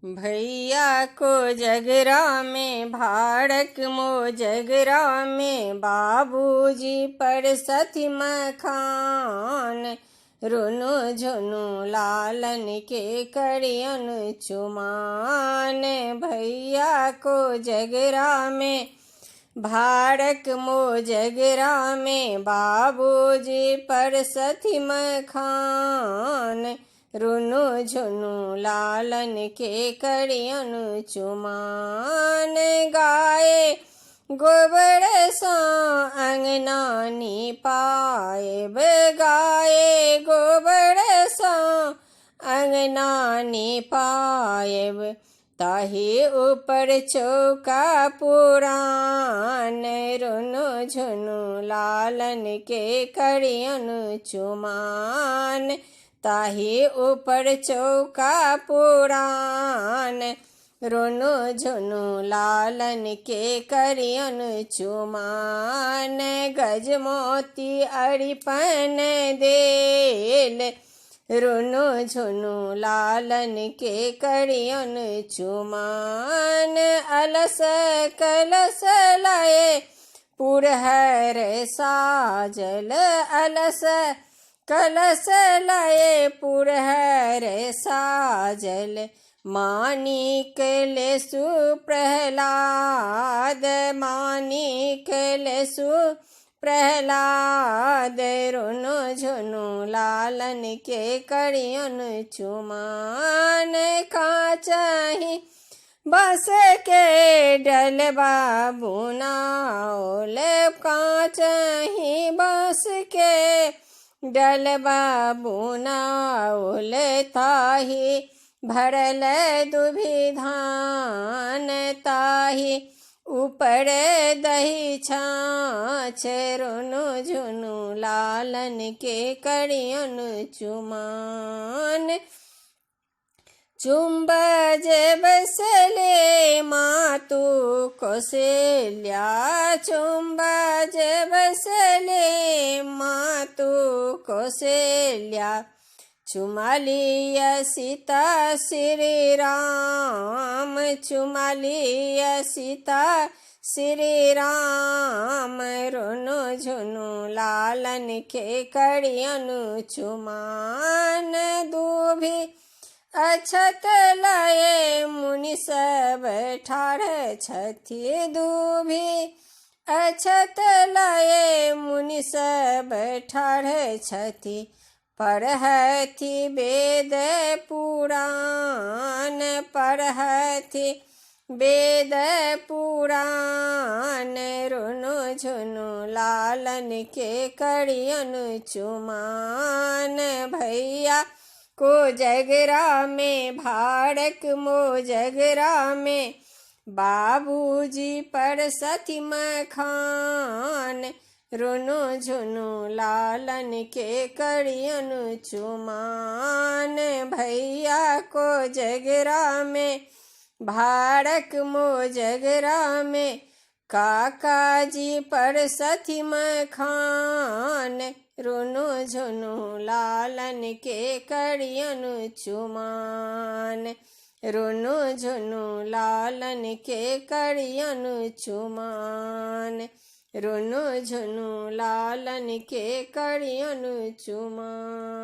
भैया को जगरा में भाड़क मो जगरा में बाबूजी पर सती मखान रुनु झुनु लालन के करियन चुमान। भैया को जगरा में भाड़क मो जगरा में बाबूजी पर सती मखान रुनु झुनु लालन के करियन चुमान। गाए गोबर सो अंगनानी पाएब गाए गोबर सो अंगनानी पाएब ताही ऊपर चौका पुरान रुनु झुनु लालन के करियन चुमान। ताही ऊपर चौका पुरान रुनु झुनु लालन के करियन चुमान। गजमोती अरिपन देल रुनु झुनु लालन के करियन चुमान। अलस कलस लाए पुरहर साजल अलस कलश लाए पुरहर साजल मानिक लेसु प्रहलाद मानिक लेसु प्रहलाद रुनु झुनु लालन के करियन चुमान। काचही बस के डलबा बुनाओल काचही बस के डलबा बुनाओल ताही भरल दुभि धान ताही ऊपर दही छाछ रुनु झुनु लालन के करियन चुमान। चुंबज बसले मातु कौशल्या चुंबज बसले मातु कौशल्या चुमालिय सीता श्री राम चुमालिय सीता श्री राम रुनु झुनु लालन के करियन चुमान। दूभी अछत लाए मुनि सब ठाढ़ छथि दूभी अछत लाए मुनि सब ठाढ़ छथि पढ़थि वेद पुराण पढ़थि वेद पुराण रुनु झुनु लालन के करियन चुमान। भैया को जगरा में भाड़क मो जगरा में बाबूजी पर सती मखान रुनु झुनु लालन के करियन चुमान। भैया को जगरा में भाड़क मो जगरा में काका जी पर सती मखान रुनु झुनु लालन के करियन चुमान। रुनु झुनु लालन के करियन चुमान। रुनु झुनु लालन के करियन चुमान।